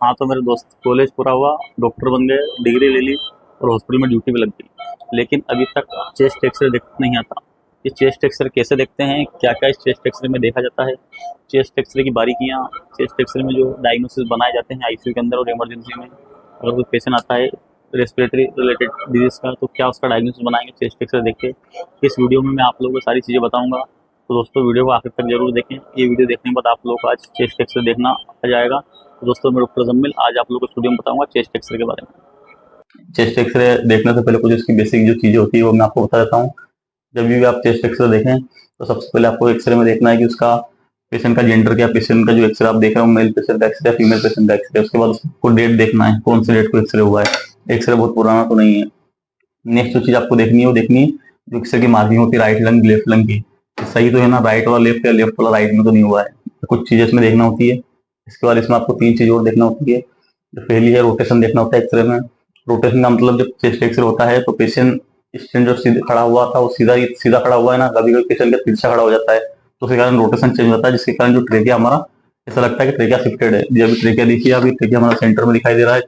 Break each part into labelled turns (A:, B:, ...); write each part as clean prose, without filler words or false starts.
A: हाँ, तो मेरे दोस्त कॉलेज पूरा हुआ, डॉक्टर बन गए, डिग्री ले ली और हॉस्पिटल में ड्यूटी पे लग गई। लेकिन अभी तक चेस्ट एक्सरे देखते नहीं आता। ये चेस्ट एक्सरे कैसे देखते हैं, क्या-क्या इस चेस्ट एक्सरे में देखा जाता है, चेस्ट एक्सरे की बारीकियाँ, चेस्ट एक्सरे में जो डायग्नोसिस बनाए जाते हैं आईसीयू के अंदर और इमरजेंसी में। अगर कोई पेशेंट आता है रेस्पिरेटरी रिलेटेड डिजीज़ का, तो क्या उसका डायग्नोसिस बनाएँगे चेस्ट एक्सरे देख के। इस वीडियो में मैं आप लोगों को सारी चीज़ें बताऊँगा। तो दोस्तों वीडियो को आखिर तक जरूर देखें। ये वीडियो देखने के बाद आप लोगों को आज चेस्ट एक्सरे देखना आ जाएगा। तो दोस्तों मैं डॉक्टर जम्मिल आज आप लोगों को स्टूडियो में बताऊंगा चेस्ट एक्सरे के बारे में। चेस्ट एक्सरे देखने से पहले कुछ इसकी बेसिक जो चीजें होती है वो मैं आपको बता देता हूँ। जब भी आप चेस्ट एक्सरे देखें तो सबसे पहले आपको एक्सरे में देखना है कि उसका पेशेंट का जेंडर क्या, पेशेंट का जो एक्सरे आप देख रहे हो मेल पेशेंट का एक्सरे या फीमेल पेशेंट का एक्सरे। उसके बाद उसको डेट देखना है, कौन सी डेट को एक्सरे हुआ है, एक्सरे बहुत पुराना तो नहीं है। नेक्स्ट जो चीज आपको देखनी है वो देखनी है जो एक्सरे की मार्किंग होती है राइट लंग लेफ्ट लंग की, सही तो है ना, राइट वाला लेफ्ट या लेफ्ट वाला राइट में तो नहीं हुआ है। तो कुछ चीजें इसमें देखना होती है। इसके बाद इसमें आपको तीन चीज और देखना होती है। जो पहली है रोटेशन देखना होता है एक्सरे में। रोटेशन का मतलब जब चेस्ट एक्सरे होता है तो पेशेंट स्टैंड जो सीधे खड़ा हुआ था वो सीधा सीधा खड़ा हुआ है ना, कभी कभी पेशेंट का तिरछा खड़ा हो जाता है, तो उसके कारण रोटेशन चेंज होता है, जिसके कारण जो ट्रेकिया हमारा ऐसा लगता है कि ट्रेकिया शिफ्टेड है। जब ट्रेकिया देखिए, अभी ट्रेकिया हमारा सेंटर में दिखाई दे रहा है।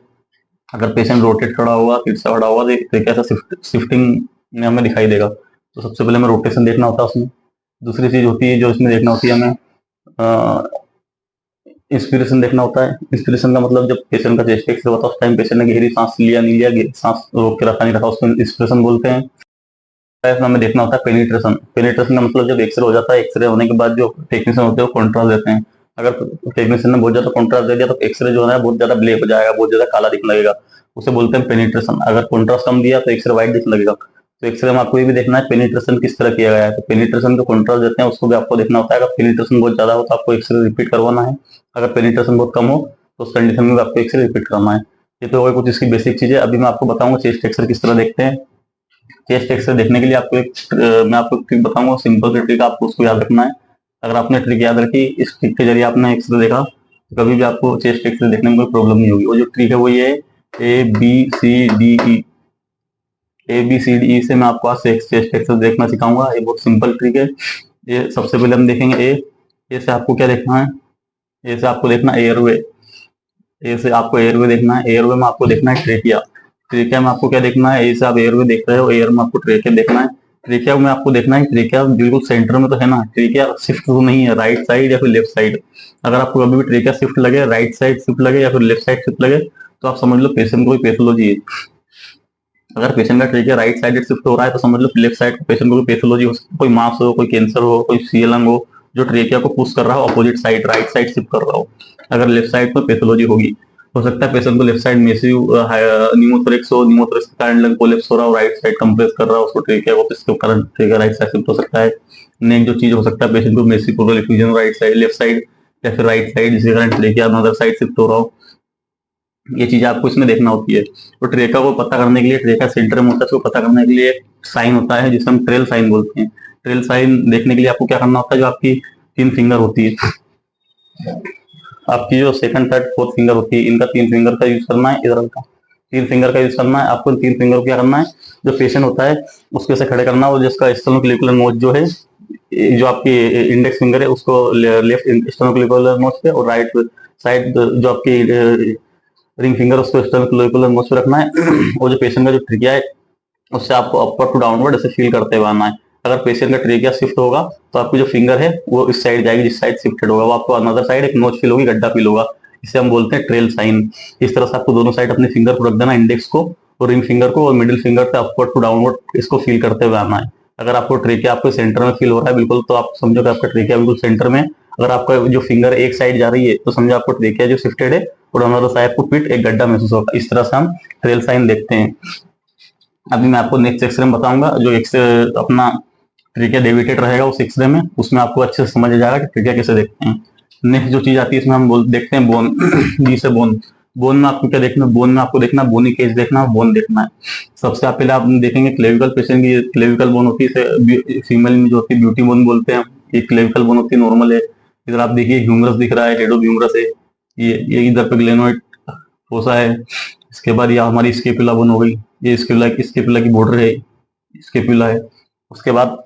A: अगर पेशेंट रोटेट खड़ा हुआ, तिरछा खड़ा हुआ, तो ट्रेकिया ऐसा शिफ्टिंग में हमें दिखाई देगा। तो सबसे पहले हमें रोटेशन देखना होता है उसमें। दूसरी चीज होती है जो इसमें देखना होती है हमें, इंस्पिरेशन देखना होता है। इंस्पिरेशन का मतलब जब पेशेंट का चेस्ट एक्सरे होता है उस टाइम पेशेंट ने गहरी सांस लिया नहीं लिया, सांस रोक के रखा नहीं रखा, उसको इंस्पिरेशन बोलते हैं। इसमें हमें देखना होता है पेनिट्रेशन। पेनिट्रेशन का मतलब जब एक्सरे हो जाता है, एक्सरे होने के बाद जो टेक्नीशियन होते हैं वो कॉन्ट्रास्ट देते हैं। अगर टेक्नीशियन ने बहुत ज्यादा कॉन्ट्रास्ट दे दिया तो एक्सरे जो है बहुत ज्यादा ब्लैक हो जाएगा, बहुत ज्यादा काला दिखने लगेगा, उसे बोलते हैं पेनिट्रेशन। अगर कॉन्ट्रास्ट कम दिया तो एक्सरे व्हाइट दिखने लगेगा। तो एक्सरे में आपको ये भी देखना है पेनिट्रेशन किस तरह किया गया है। तो पेनिट्रेशन जो कॉन्ट्रास्ट देते हैं उसको भी आपको देखना होता है। अगर पेनिट्रेशन बहुत ज्यादा हो तो आपको एक्सरे रिपीट करवाना है, अगर पेनिट्रेशन बहुत कम हो तो उस कंडीशन में भी आपको एक्सरे रिपीट करना है। ये तो हो गई कुछ इसकी बेसिक चीजें। अभी मैं आपको बताऊंगा चेस्ट एक्सरे किस तरह देखते हैं। चेस्ट एक्सरे देखने के लिए आपको मैं आपको ट्रिक बताऊंगा, सिंपल सी ट्रिक, आपको उसको याद रखना है। अगर आपने ट्रिक याद रखी, इस ट्रिक के जरिए आपने एक्सरे देखा, तो कभी भी आपको चेस्ट एक्सरे देखने में कोई प्रॉब्लम नहीं होगी। वो जो ट्रिक है वो ये है, A B C D E. A B C D E से मैं आपको आज चेस्ट एक्सरे देखना सिखाऊंगा। ये बहुत सिंपल ट्रिक है। ये सबसे पहले हम देखेंगे ए से आपको क्या देखना है। ए से आपको देखना एयरवे। ए से आपको एयरवे देखना है। एयरवे में आपको देखना है ट्रेकिया। ट्रेकिया में आपको क्या देखना है, ए से आप एयरवे देख रहे हो, एयर में आपको ट्रेकिया देखना है। ट्रेकिया में आपको देखना है ट्रेकिया बिल्कुल सेंटर में तो है ना, ट्रेकिया शिफ्ट तो नहीं है राइट साइड या फिर लेफ्ट साइड। अगर आपको कभी भी ट्रेकिया शिफ्ट लगे, राइट साइड शिफ्ट लगे या फिर लेफ्ट साइड शिफ्ट लगे, तो आप समझ लो पेशेंट को कोई पैथोलॉजी है। अगर पेशेंट का ट्रेकिया राइट साइड शिफ्ट हो रहा है तो समझ लो लेफ्ट साइड पेशेंट को कोई पैथोलॉजी हो सकती है, कोई मास हो, कोई कैंसर हो, कोई सीएलएम हो, जो ट्रेकिया को पुश कर रहा हो opposite side right side shift कर रहा हो। अगर लेफ्ट साइड में पैथोलॉजी होगी, हो सकता है पेशेंट को लेफ्ट साइड मेसिव निमोथोरेक्स हो, निमोथोरेक्स के कारण लंग कोलेप्स हो रहा हो, राइट साइड कंप्रेस कर रहा हो उसको ट्रेकिया को, इसके कारण ट्रेकिया राइट साइड शिफ्ट हो सकता है। नेक्स्ट जो चीज हो सकता है पेशेंट को massive pleural effusion right side left side या फिर राइट साइड, जिसके कारण ट्रेकिया अदर साइड शिफ्ट हो रहा हो। ये चीज आपको इसमें देखना होती है। तो ट्रेका को पता करने के लिए, ट्रेका सेंटर में होता है, उसको पता करने के लिए एक साइन होता है जिसे हम ट्रेल साइन बोलते हैं। ट्रेल साइन देखने के लिए आपको क्या करना होता है, जो आपकी तीन फिंगर होती है, आपकी जो सेकंड थर्ड फोर्थ फिंगर होती है, इनका तीन फिंगर का यूज करना है। इधर का तीन फिंगर का यूज करना है आपको। तीन फिंगर को क्या करना है, जो पेशेंट होता है उसके से खड़े करना है, और जिसका स्टेनोक्लिकुलर नोच जो है, जो आपकी इंडेक्स फिंगर है उसको लेफ्ट स्टेनोक्लिकुलर नोच पे, और राइट साइड जो आपकी रिंग फिंगर उसको स्टेनोक्लिकुलर नोच पे रखना है। और जो पेशेंट का जो ट्रिकिया है उससे आपको अपवर्ड टू डाउनवर्ड ऐसे फील करते हुए आना है। अगर पेशेंट का ट्रेकिया शिफ्ट होगा तो आपकी जो फिंगर है वो इस साइड जाएगी, जिस साइड शिफ्टेड होगा वो आपको अनदर साइड एक नोच फील होगी, गड्ढा फील होगा। इसे हम बोलते हैं ट्रेल साइन। इस तरह से आपको दोनों साइड अपने फिंगर को रख देना, इंडेक्स को और रिंग फिंगर को, और मिडिल फिंगर से अपवर्ड टू डाउनवर्ड इसको फील करते हुए आना है। अगर आपको ट्रेकिया आपको सेंटर में फील हो रहा है बिल्कुल, तो आप समझो कि आपका ट्रेकिया बिल्कुल सेंटर में। अगर आपका जो फिंगर एक साइड जा रही है तो समझो आपको ट्रेकिया जो शिफ्टेड है, और अनदर साइड आपको पीठ एक गड्ढा महसूस होगा। इस तरह से हम ट्रेल साइन देखते हैं। अभी मैं आपको नेक्स्ट एक्सरे में बताऊंगा, जो एक्सरे अपना ट्रिकिया डेविटेड रहेगा उस एक्सरे में, उसमें आपको अच्छे से समझ आ जाएगा कि ट्रिकिया कैसे देखते हैं। नेक्स्ट जो चीज आती है इसमें हम देखते हैं बोन। बी से बोन। बोन में आपको क्या देखना है, बोन में आपको देखना बोनी केस देखना है, बोन देखना है। सबसे पहले आप देखेंगे क्लेविकल पेशेंट की क्लेविकल बोन होती है, फीमेल में जो होती है ब्यूटी बोन बोलते हैं। ये क्लेविकल बोन होती है, नॉर्मल है। इधर आप देखिए ह्यूमरस दिख रहा है, हेडो ह्यूमरस है। ये इधर पे ग्लेनोइड फोसा है। इसके बाद यह हमारी स्केपुला बोन हो गई, ये स्केपुला की बॉर्डर है, स्केपुला है। उसके बाद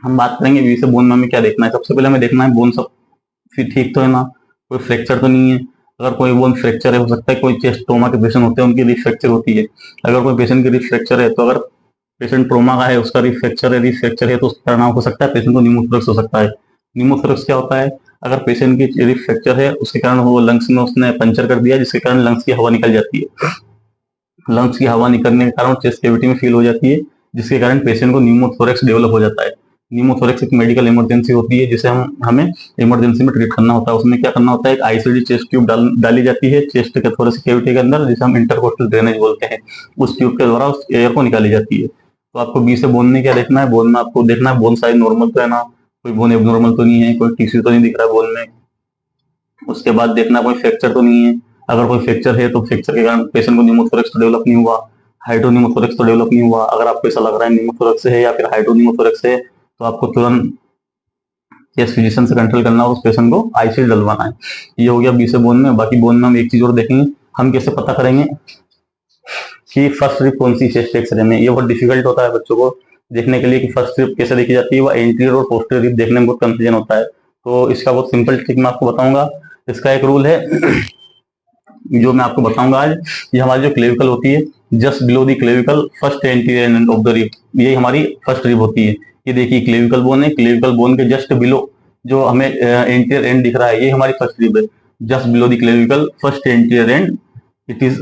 A: हम बात करेंगे वी से बोन में हमें क्या देखना है। सबसे पहले हमें देखना है बोन सब फिर ठीक तो है ना, कोई फ्रैक्चर तो नहीं है। अगर कोई बोन फ्रैक्चर है, हो सकता है कोई चेस्ट ट्रोमा के पेशेंट होते हैं उनकी रिब फ्रैक्चर होती है। अगर कोई पेशेंट की रिब फ्रैक्चर है, तो अगर पेशेंट ट्रोमा का है, उसका रिब फ्रैक्चर है तो उसका परिणाम हो सकता है पेशेंट को न्यूमोथोरेक्स हो सकता है। न्यूमोथोरेक्स क्या होता है? अगर पेशेंट की रिब फ्रैक्चर है, उसके कारण वो लंग्स में उसने पंचर कर दिया, जिसके कारण लंग्स की हवा निकल जाती है। लंग्स की हवा निकलने के कारण चेस्ट कैविटी में फील हो जाती है, जिसके कारण पेशेंट को न्यूमोथोरेक्स डेवलप हो जाता है। न्यूमोथोरेक्स एक मेडिकल इमरजेंसी होती है, जिसे हमें इमरजेंसी में ट्रीट करना होता है। उसमें क्या करना होता है? एक आईसीडी चेस्ट ट्यूब डाली जाती है चेस्ट के थोरेसिक कैविटी के अंदर, जिसे हम इंटरकोस्टल ड्रेनेज बोलते हैं। उस ट्यूब के द्वारा उस एयर को निकाली जाती है। तो आपको बी से बोन में क्या देखना है? बोन में आपको देखना है बोन साइज नॉर्मल तो है ना, कोई बोन एबनॉर्मल तो नहीं है, कोई टिश्यू तो नहीं दिख रहा है बोन में। उसके बाद देखना कोई फ्रैक्चर तो नहीं है। अगर कोई फ्रैक्चर है तो फ्रैक्चर के कारण पेशेंट को न्यूमोथोरेक्स तो डेवलप नहीं हुआ, हाइड्रोन्यूमोथोरेक्स तो डेवलप नहीं हुआ। अगर आपको ऐसा लग रहा है न्यूमोथोरेक्स है या फिर हाइड्रोन्यूमोथोरेक्स है, तो आपको तुरंत चेस्ट फिजिशियन से कंसल्ट करना और उस पेशेंट को आईसीयू डलवाना है। ये हो गया बी से बोन में। बाकी बोन में हम एक चीज और देखेंगे, हम कैसे पता करेंगे कि फर्स्ट रिप कौन सी चेस्ट एक्सरे में। ये बहुत डिफिकल्ट होता है बच्चों को देखने के लिए कि फर्स्ट रिप कैसे देखी जाती है। वो एंटीरियर और पोस्टीरियर रिप देखने में बहुत कंफ्यूजन होता है। तो इसका बहुत सिंपल ट्रिक मैं आपको बताऊंगा। इसका एक रूल है जो मैं आपको बताऊंगा आज। ये हमारी जो क्लेविकल होती है, just below the clavicle first anterior end of the rib, ये हमारी फर्स्ट रिप होती है। ये देखिए क्लेविकल बोन है, क्लेविकल बोन के जस्ट बिलो जो हमें एंटीरियर एंड दिख रहा है, ये हमारी फर्स्ट रिप है। Just below the clavicle first anterior end, it is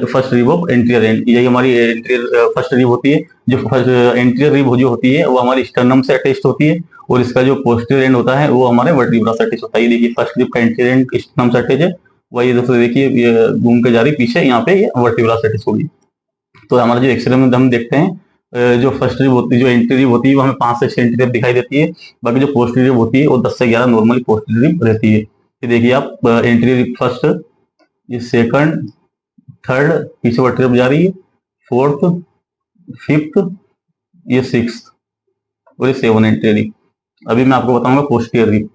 A: first rib of anterior end, यही हमारी एंटीरियर फर्स्ट रिब होती है। जो एंटीरियर रिब जो होती है वो हमारी स्टर्नम से अटैच्ड होती है, और इसका जो पोस्टीरियर एंड होता है वो हमारे वर्टिब्रा से अटैच होता है। ये देखिए फर्स्ट रिब का एंटीरियर एंड स्टर्नम से अटैच है, वही दोस्तों देखिए ये घूम के जा रही पीछे, यहाँ पे ये वर्टिब्रा से अटैच होगी। तो हमारा जो एक्सरे में हम देखते हैं, जो फर्स्ट रिब होती है, जो एंटीरियर रिब होती है वो हमें 5 से 6 एंटीरियर दिखाई देती है। बाकी जो पोस्टीरियर रिब होती है वो 10 से 11 नॉर्मली पोस्टीरियर रिब रहती है। ये देखिए आप एंटीरियर रिब फर्स्ट, ये सेकंड, थर्ड, पीछे वर्टिब्रा जा रही है, फोर्थ, फिफ्थ, ये सिक्स, और ये 7 एंटीरियर रिब। अभी मैं आपको बताऊंगा पोस्टीरियर रिब।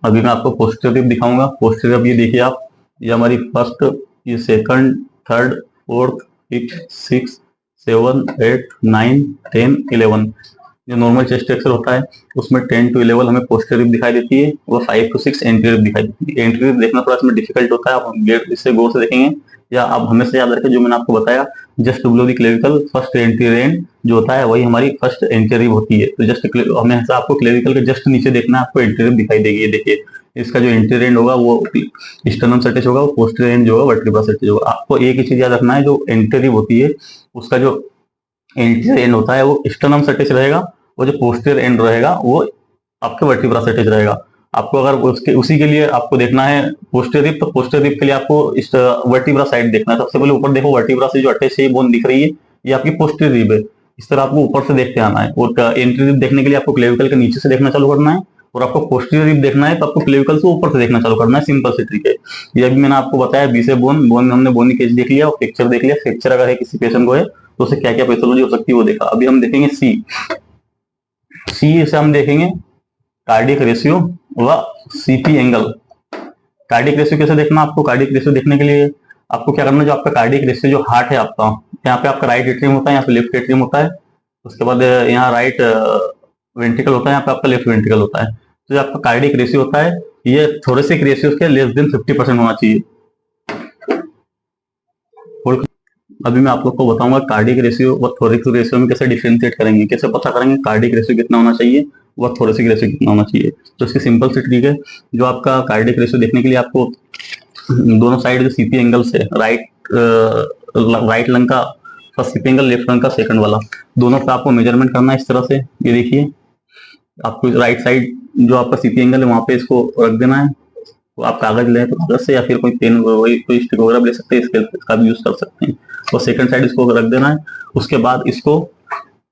A: अभी मैं आपको पोस्टीरियर रिब दिखाऊंगा। पोस्टीरियर रिब ये देखिए आप, ये हमारी फर्स्ट, ये second, third, fourth, fifth, six, 7, 8, 9, 10, 11। जो नॉर्मल चेस्ट एक्सरे होता है उसमें 10 to 11 हमें पोस्टीरियर रिब दिखाई देती है, और 5 to 6 एंटीरियर रिब दिखाई देती है। एंटीरियर रिब देखना थोड़ा इसमें डिफिकल्ट होता है, आप इससे गौर से देखेंगे, या आप हमेशा याद रखें जो मैंने आपको बताया, just below the clavicle first anterior and जो होता है वही हमारी फर्स्ट एंटीरियर रिब होती है। तो जस्ट हमेशा आपको क्लेविकल के जस्ट नीचे देखना है, आपको एंटीरियर रिब दिखाई देगी। ये देखिए इसका जो एंटीरियर एंड होगा वो स्टर्नम से अटैच होगा, वो पोस्टीरियर एंड जो होगा वर्टिब्रा से अटैच होगा। आपको एक ही चीज याद रखना है, जो एंटीरियर रिब होती है उसका जो एंटीरियर एंड होता है वो स्टर्नम से अटैच रहेगा, वो जो पोस्टीरियर एंड रहेगा वो आपके वर्टिब्रा से अटैच रहेगा। आपको अगर उसके उसी के लिए आपको देखना है पोस्टीरियर रिब, तो पोस्टीरियर रिब के लिए आपको इस वर्टिब्रा साइड देखना है। सबसे पहले ऊपर देखो, वर्टिब्रा से जो अटैच है बोन दिख रही है, ये आपकी पोस्टीरियर रिब है। इस तरह आपको ऊपर से देखते आना है। और एंटीरियर रिब देखने के लिए आपको क्लेविकल के नीचे से देखना चालू करना है, और आपको पोस्टीरियर रिब देखना है तो आपको क्लेविकल से ऊपर से देखना चालू करना है। सिंपल सी ट्रिक है ये। अभी मैंने आपको बताया बी से बोन, बोन में हमने बोनी केस देख लिया, फ्रैक्चर देख लिया। फ्रैक्चर अगर है किसी पेशेंट को है तो उसे क्या क्या पैथोलॉजी हो सकती है वो देखा। अभी हम देखेंगे सी से हम देखेंगे कार्डियक रेशियो व सीपी एंगल। कार्डियक रेशियो कैसे देखना? आपको कार्डियक रेशियो देखने के लिए आपको क्या करना है, जो आपका कार्डियक रेशियो जो हार्ट है आपका, यहाँ पे आपका राइट एट्रियम होता है, यहाँ पे लेफ्ट एट्रियम होता है, उसके बाद यहाँ राइट वेंट्रिकल होता है, यहाँ पे आपका लेफ्ट वेंट्रिकल होता है। तो जो आपका कार्डियक रेशियो होता है ये थोरेसिक रेशियो के लेस देन 50% होना चाहिए। अभी मैं आप लोग को बताऊंगा कार्डियक रेशियो व थोरेसिक रेशियो में कैसे डिफरेंशिएट करेंगे, कैसे पता करेंगे कार्डियक रेशियो कितना होना चाहिए व थोरेसिक रेशियो कितना होना चाहिए। तो इसकी सिंपल सी ट्रिक है, जो आपका कार्डियक रेशियो देखने के लिए आपको दोनों साइड जो सीपी एंगल से राइट लंग का first CP angle, left lung का सेकंड वाला, दोनों का आपको मेजरमेंट करना है इस तरह से। ये देखिए आपको राइट साइड जो आपका सीपी एंगल है वहां पे इसको रख देना है। तो आप कागज लें तो कागज से, या फिर कोई पेन वही कोई स्टिक वगैरह ले सकते हैं, इसका भी यूज कर सकते हैं। और सेकंड साइड इसको रख देना है। उसके बाद इसको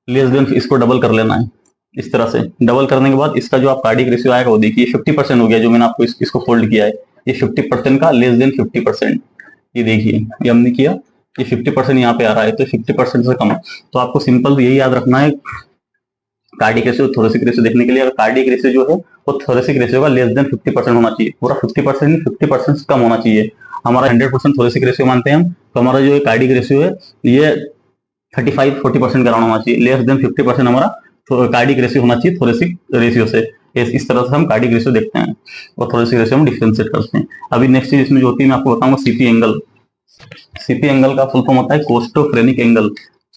A: लेस देन इसको डबल कर लेना है इस तरह से। डबल करने के बाद इसका जो आप कार्डियक रेशियो आएगा वो देखिए 50% हो गया। जो मैंने आपको इसको फोल्ड किया है, ये 50% का लेस देन 50%, ये देखिए ये हमने किया, ये 50% यहाँ पे आ रहा है, तो 50% से कम। तो आपको सिंपल यही याद रखना है कार्डियक रेशियो थोरेसिक रेशियो देखने के लिए। अगर कार्डियक रेशियो जो है वो थोरेसिक रेशियो का लेस देन 50% होना चाहिए, पूरा 50% नहीं 50% से कम होना चाहिए। हमारा 100% थोरेसिक रेशियो मानते हैं हम, तो हमारा जो कार्डियक रेशियो है ये 35-40% का होना चाहिए। लेस देन 50% हमारा कार्डिक रेशियो होना चाहिए थोरेसिक रेशियो से। इस तरह से हम कार्डिक रेशियो देखते हैं और थोरेसिक रेशियो हम डिफरेंशिएट करते हैं। अभी नेक्स्ट चीज इसमें जो होती है मैं आपको बताऊंगा सीपी एंगल। सीपी एंगल का फुल फॉर्म होता है कोस्टोफ्रेनिक एंगल।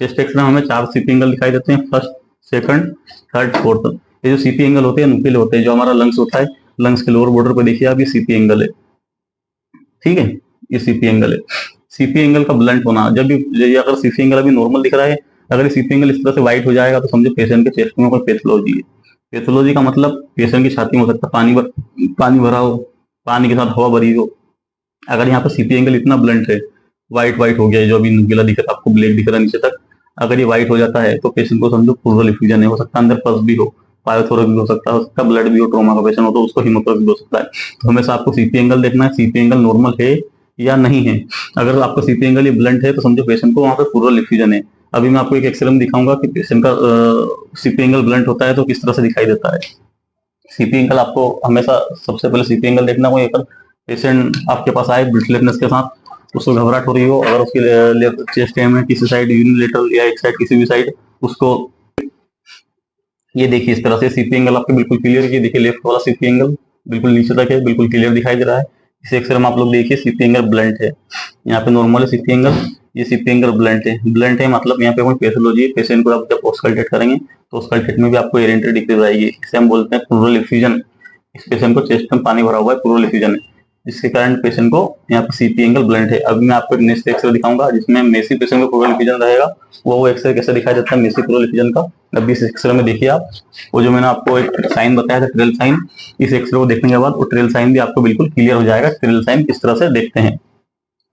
A: चेस्ट एक्स में हमें 4 सीपी एंगल दिखाई देते हैं, फर्स्ट, सेकंड, थर्ड, फोर्थ। ये जो सीपी एंगल होते हैं नुकीले होते हैं। जो हमारा लंग्स होता है, लंग्स के लोअर बॉर्डर पर देखिए आप, ये सीपी एंगल है, ठीक है, ये सीपी एंगल है। सीपी एंगल का ब्लंट होना, जब भी अगर सीपी एंगल अभी नॉर्मल दिख रहा है, अगर सीपी एंगल इस तरह से वाइट हो जाएगा तो समझो पेशेंट के चेस्ट में कोई पैथोलॉजी है। पैथोलॉजी का मतलब पेशेंट की छाती में हो सकता है पानी भरा हो, पानी के साथ हवा भरी हो। अगर यहाँ पर सीपी एंगल इतना ब्लंट है, व्हाइट व्हाइट हो गया, जो अभी नुकीला दिख रहा है आपको, ब्लैक दिख रहा है नीचे तक, अगर ये व्हाइट हो जाता है तो पेशेंट को समझो प्लूरल इफ्यूजन है। हो सकता है अंदर पल्स भी हो, पायोथोरस भी हो सकता है ब्लड भी हो, ट्रोमा का पेशेंट हो तो उसको हीमोथोरक्स भी हो सकता है। तो हमेशा आपको सीपी एंगल देखना है, सीपी एंगल नॉर्मल है या नहीं है। अगर आपका सीपी एंगल ये ब्लंट है तो समझो पेशेंट को वहां पर प्लूरल इफ्यूजन है। अभी मैं आपको एक एक्सरे में दिखाऊंगा कि पेशेंट का सीपी एंगल ब्लंट होता है तो किस तरह से दिखाई देता है। सीपी एंगल आपको हमेशा सबसे पहले सीपी एंगल देखना हो। अगर पेशेंट आपके पास आए ब्रीथलेसनेस के साथ, उसको घबराहट हो रही हो, अगर उसकी चेस्ट में किसी साइड यूनिलेटरल या एक साइड किसी भी साइड, उसको ये देखिए इस तरह से सीपी एंगल आपके बिल्कुल क्लियर है। देखिए लेफ्ट वाला सीपी एंगल बिल्कुल नीचे तक है, बिल्कुल क्लियर दिखाई दे रहा है। इस एक्सरे में आप लोग देखिए सीपी एंगल ब्लंट है। यहाँ पे नॉर्मल है सीपी एंगल, ये सीपी एंगल ब्लंट है। ब्लंट है मतलब यहाँ पे कोई पैथोलॉजी है। पेशेंट को आप जब ऑस्कल्टेट करेंगे तो ऑस्कल्टेट में भी आपको एरेंटर डिक्रीज आएगी। इसे हम बोलते हैं प्लूरल इफ्यूजन। इस पेशेंट को चेस्ट में पानी भरा हुआ है, प्लूरल इफ्यूजन है, जिसके कारण पेशेंट को यहाँ पे सीपी एंगल ब्लंट है। अभी मैं आपको एक नेक्स्ट एक्सरे दिखाऊंगा जिसमें मेसी पेशेंट को प्लूरल इफ्यूजन रहेगा। वो एक्सरे कैसे दिखाई देता है मेसी प्लूरल इफ्यूजन का, अभी इस एक्सरे में देखिए आप। वो जो मैंने आपको एक साइन बताया था ट्रेल साइन, इस एक्सरे को देखने के बाद वो ट्रेल साइन भी आपको बिल्कुल क्लियर हो जाएगा। ट्रेल साइन किस तरह से देखते हैं,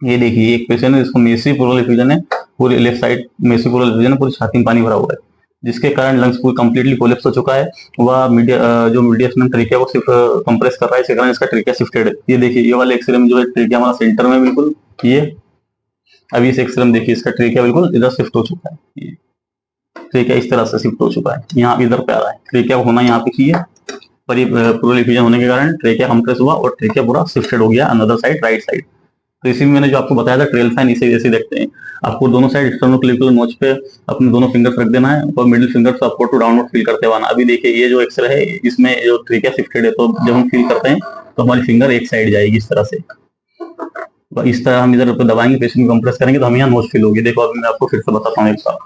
A: ये देखिए एक पेशेंट है जिसको मेसी प्लूरल इफ्यूजन है, पूरी left side massive pleural effusion है, पूरी छाती में पानी भरा हुआ है, जिसके कारण लंग्स पूरी कंप्लीटली कोलैप्स हो चुका है। वह जो मीडियम ट्रेकिया को सिर्फ कंप्रेस कर रहा है, इसके कारण इसका ट्रेकिया शिफ्टेड है। ये देखिए ये वाले एक्सरे में जो है ट्रेकिया हमारा सेंटर में बिल्कुल, ये अभी इस एक्सरे में देखिए इसका ट्रेकिया बिल्कुल इधर शिफ्ट हो चुका है। ये ट्रेकिया इस तरह से शिफ्ट हो चुका है, यहाँ इधर पे आ रहा है। ट्रेकिया होना यहाँ पे चाहिए, पर ये प्लूरल इफ्यूजन होने के कारण ट्रेकिया कंप्रेस हुआ और ट्रेकिया पूरा शिफ्टेड हो गया अनदर साइड, राइट साइड। तो इसी में मैंने जो आपको बताया था ट्रेल साइन, इसे जैसे देखते हैं। आपको दोनों साइड एक्सटर्नोक्लेविकुलर नोच पे अपने दोनों फिंगर्स रख देना है और मिडिल फिंगर से अपवर्ड टू डाउनवर्ड फील करते हुए आना। अभी देखिए ये जो एक्सरे है इसमें जो ट्रेकिया शिफ्टेड है, तो जब हम फील करते हैं तो हमारी फिंगर एक साइड जाएगी इस तरह से। तो इस तरह हम इधर दबाएंगे, पेशेंट को कंप्रेस करेंगे तो हम यहाँ नोच फील होगी। देखो अभी मैं आपको फिर से बताता हूँ एक बार।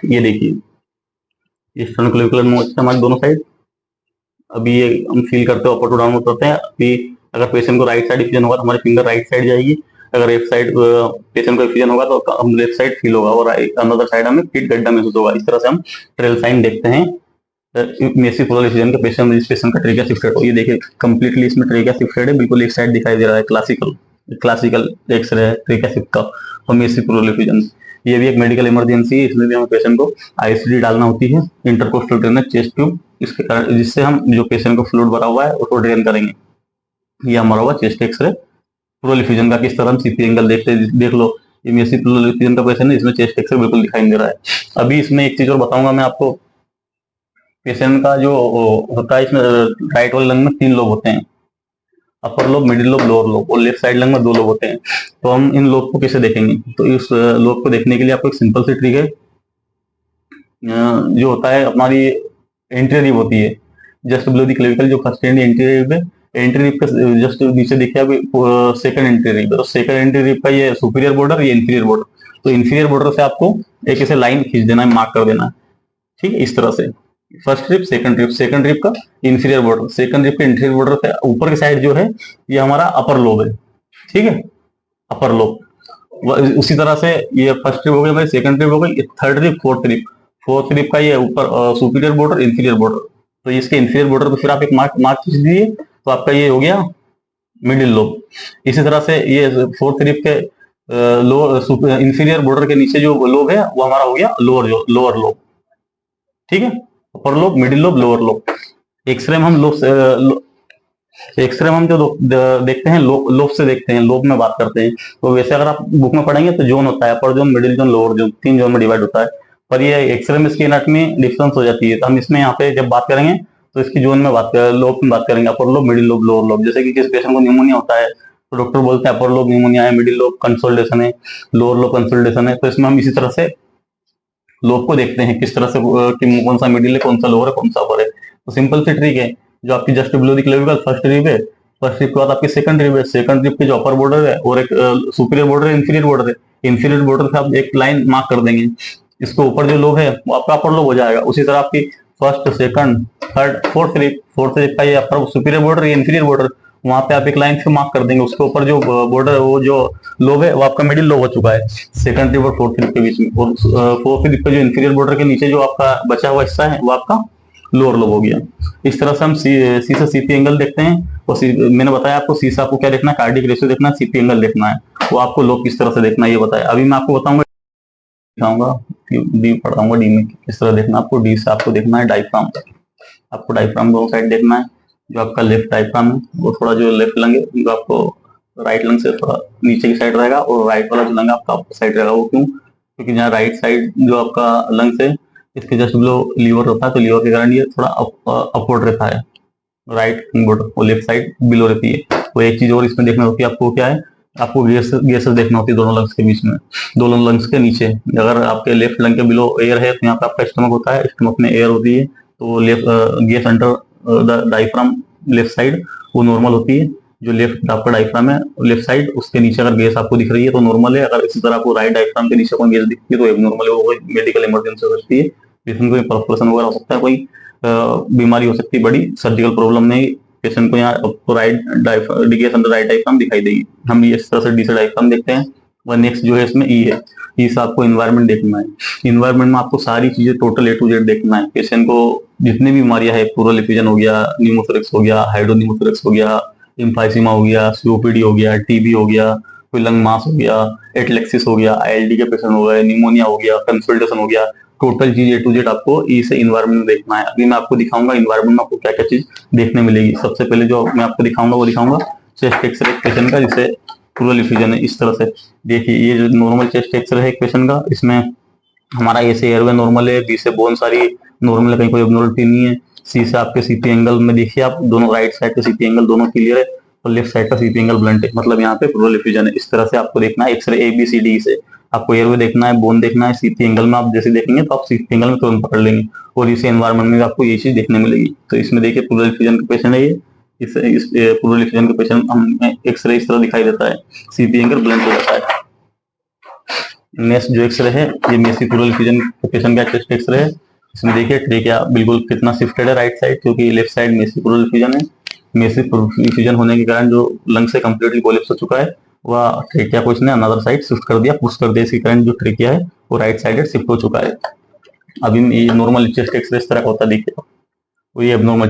A: ये देखिए एक्सटर्नोक्लेविकुलर नोच है हमारे दोनों साइड। अभी ये हम फील करते हैं, अपर टू डाउनवर्ड करते हैं। अभी अगर पेशेंट को राइट साइड इफ्यूजन होगा तो हमारी फिंगर राइट साइड जाएगी। अगर लेफ्ट साइड पेशेंट को इफ्यूजन होगा तो हम लेफ्ट साइड फील होगा और अनदर साइड हमें पीठ गड्ढा महसूस होगा। इस तरह से हम ट्रेल साइन देखते हैं मेसी प्लूरल इफ्यूजन के पेशेंट, जिस पेशेंट का ट्रेकिया शिफ्टेड हो। ये देखिए कंप्लीटली इसमें ट्रेकिया शिफ्टेड है, बिल्कुल एक साइड दिखाई दे रहा है। क्लासिकल एक्सरे है ट्रेकिया शिफ्ट का और मेसी प्लूरल इफ्यूजन। ये भी एक मेडिकल इमरजेंसी है, इसमें भी हमें पेशेंट को आईसीडी डालना होती है, इंटरकोस्टल ड्रेनेज चेस्ट ट्यूब, इसके कारण जिससे हम जो पेशेंट को फ्लूइड भरा हुआ है उसको ड्रेन करेंगे। ये हमारा हुआ चेस्ट एक्सरे प्लूरल इफ्यूजन का। किस तरह हम सीपी एंगल देखते हैं, देख लो ये मेसी प्लूरल इफ्यूजन का पेशेंट है, इसमें चेस्ट एक्सरे बिल्कुल दिखाई दे रहा है। अभी इसमें एक चीज और बताऊंगा मैं आपको, पेशेंट का जो होता है इसमें राइट वाले लंग में 3 लोब होते हैं, अपर lobe, middle lobe, lower lobe, और लेफ्ट साइड लंग में 2 लोब होते हैं। तो हम इन लोब को कैसे देखेंगे, तो इस लोब को देखने के लिए आपको एक सिंपल सी ट्रिक है। जो होता है हमारी एंट्री रिब होती है जस्ट बिलो द क्लेविकल, जो फर्स्ट एंड एंट्री रिब है, एंट्री रिब का जस्ट नीचे देखिए अभी सेकंड एंट्री रिब है। तो सेकंड एंट्री रिब का ये सुपीरियर बॉर्डर, ये इंफीरियर बॉर्डर। तो इंफीरियर बॉर्डर से आपको एक ऐसे लाइन खींच देना है, मार्क कर देना है, ठीक है, इस तरह से। फर्स्ट रिब, सेकंड रिब का इंफीरियर बॉर्डर, सेकंड रिब के इंफीरियर बॉर्डर से ऊपर की साइड जो है ये हमारा अपर लोब है, ठीक है, अपर लोब। उसी तरह से ये फर्स्ट रिब हो गई हमारी, सेकंड रिब हो गई, थर्ड रिब, फोर्थ रिब का ये ऊपर सुपीरियर बॉर्डर, इंफीरियर बॉर्डर। तो इसके इंफीरियर बॉर्डर पे फिर आप एक मार्क खींच दीजिए, तो आपका ये हो गया मिडिल लोब। इसी तरह से ये फोर्थ रिब के इंफीरियर बॉर्डर के नीचे जो लोब है वो हमारा हो गया लोअर लोब, ठीक है, upper lobe, middle lobe, lower lobe. X ray में हम जो देखते हैं लोब से देखते हैं, लोब में बात करते हैं। तो वैसे अगर आप बुक में पढ़ेंगे तो जोन होता है, अपर zone, middle zone, lower zone, 3 zone में डिवाइड होता है। पर ये एक्सरे में इसकी एनाटॉमी डिफरेंस हो जाती है। तो हम इसमें यहाँ पे जब बात करेंगे तो इसकी जोन में लोब में बात करेंगे, अपर lobe, middle lobe, lower lobe. जैसे कि किस पेशेंट को न्यूमोनिया होता है तो डॉक्टर बोलते हैं अपर लोब निमोनिया है, मिडिल लोब कंसोलिडेशन है, लोअर लोब कंसोलिडेशन है। तो इसमें हम इसी तरह से लोब को देखते हैं किस तरह से कि कौन सा मिडिल है, कौन सा लोअर है, कौन सा अपर है। तो सिंपल सी ट्रिक है, जो आपकी just below the clavicle first rib है, फर्स्ट रिब के बाद आपकी सेकंड रिब है, सेकंड रिब के जो अपर बॉर्डर है और एक सुपीरियर बॉर्डर है, इंफीरियर बॉर्डर है, इंफीरियर बॉर्डर से आप एक लाइन मार्क कर देंगे। इसके ऊपर जो लोब है वो आपका अपर लोब हो जाएगा। उसी तरह आपकी first, second, third, fourth rib का ये अपर सुपीरियर बॉर्डर, ये इंफीरियर बॉर्डर, वहां पे आप एक लाइन से मार्क कर देंगे। उसके ऊपर जो बॉर्डर, वो जो लोब है वो आपका मिडिल लोब हो चुका है, सेकंड रिब और फोर्थ रिब के बीच में। और फोर्थ रिब के जो इंफीरियर बॉर्डर के नीचे जो आपका बचा हुआ हिस्सा है वो आपका लोअर लोब हो गया। इस तरह से हम सी से सीपी एंगल देखते हैं। और मैंने बताया आपको सी से आपको क्या देखना है, कार्डिक रेशियो देखना है, सीपी एंगल देखना है। वो आपको लोब किस तरह से देखना है ये बताया। अभी मैं आपको बताऊंगा, दिखाऊंगा डी पढ़ाऊंगा, डी में किस तरह देखना है आपको। डी से आपको देखना है डायफ्राम, आपको डायफ्राम दोनों साइड देखना है। जो आपका लेफ्ट डायफ्राम है वो थोड़ा जो लेफ्ट लंग है जो आपको राइट लंग से थोड़ा नीचे की साइड रहेगा, और राइट वाला जो लंग है आपका अपर साइड रहेगा। वो क्यों? क्योंकि जहाँ राइट साइड जो आपका लंग है इसके जस्ट बिलो लीवर होता है, तो लीवर के कारण ये थोड़ा अपवर्ड रहता है, राइट बॉर्डर, और लेफ्ट साइड बिलो रहती है। तो एक चीज और इसमें देखना होती है आपको, क्या है, आपको गैसेस देखना होती है दोनों लंग्स के बीच में, दोनों लंग्स के नीचे। अगर आपके लेफ्ट लंग के बिलो एयर है तो यहाँ पे आपका स्टमक होता है, स्टमक में एयर होती है, तो left gas under the diaphragm left side वो नॉर्मल होती है। जो लेफ्ट आपका डायफ्राम है लेफ्ट साइड, उसके नीचे अगर गैस आपको दिख रही है तो नॉर्मल है। अगर इसी तरह आपको राइट डायफ्राम के नीचे कोई गैस दिखती है तो एबनॉर्मल है, वो कोई मेडिकल इमरजेंसी हो सकती है, जिसमें कोई परफोरेशन वगैरह हो सकता है, कोई बीमारी हो सकती है, बड़ी सर्जिकल प्रॉब्लम नहीं। पेशेंट को यहाँ आपको right gas under right diaphragm दिखाई देगी। हम इस तरह से डी से डायफ्राम देखते हैं। और नेक्स्ट जो है इसमें ई है, ई से आपको इन्वायरमेंट देखना है। इन्वायरमेंट में आपको सारी चीजें टोटल ए टू जेड देखना है। पेशेंट को जितनी भी बीमारियां है, प्लूरल एफिजन हो गया, न्यूमोथोरेक्स हो गया, हाइड्रोन्यूमोथोरेक्स हो गया, इम्फाइसीमा हो गया, सीओपीडी हो गया, टीबी हो गया, कोई लंग मास हो गया, एटलेक्सिस हो गया, आईएलडी के पेशेंट हो गए, निमोनिया हो गया, कंसल्टेशन हो गया, टोटल चीज ए टू जेड आपको ई से इन्वायरमेंट में देखना है। अभी मैं आपको दिखाऊंगा इन्वायरमेंट में आपको क्या क्या चीज देखने मिलेगी। सबसे पहले जो मैं आपको दिखाऊंगा वो दिखाऊंगा चेस्ट एक्सरे पेशेंट का, जिसे प्लूरल एफिजन है। इस तरह से देखिए, ये जो नॉर्मल चेस्ट एक्सरे है एक पेशेंट का, इसमें हमारा ए से एयरवे नॉर्मल है, बी से बोन सारी नॉर्मल है, कहीं कोई एब्नॉर्मलिटी नहीं है। सी से आपके सीपी एंगल में देखिए आप, दोनों राइट साइड के सीपी एंगल दोनों क्लियर है, और लेफ्ट साइड का सीपी एंगल ब्लंट है, मतलब यहाँ पे प्लूरल एफिजन है। इस तरह से आपको देखना है X ray A B C D से। आपको एयरवे देखना है, बोन देखना है, सीपी एंगल में आप जैसे देखेंगे तो आप सीपी एंगल में तुरंत पकड़ लेंगे, और इस एनवायरमेंट में आपको ये चीज देखने मिलेगी। तो इसमें देखिए प्लूरल एफिजन का पेशेंट है ये, इस प्लूरल एफिजन का पेशेंट हमें एक्सरे इस तरह दिखाई देता है, सीपी एंगल ब्लंट हो जाता है। नेक्स्ट जो एक्सरे है ये मेसी प्लूरल एफिजन के पेशेंट का चेस्ट एक्सरे है। इसमें देखिए ट्रेकिया बिल्कुल कितना शिफ्टेड है राइट साइड, क्योंकि left side massive pleural effusion है। मेसी प्लूरल एफिजन होने के कारण जो लंग से कंप्लीटली कोलैप्स हो चुका है, वह ट्रेकिया को इसने अनदर साइड शिफ्ट कर दिया, पुश कर दिया। इसके कारण जो ट्रेकिया है वो राइट साइड शिफ्ट हो चुका है। अभी ये नॉर्मल चेस्ट एक्सरे इस तरह का होता है, देखिए, वो ये एबनॉर्मल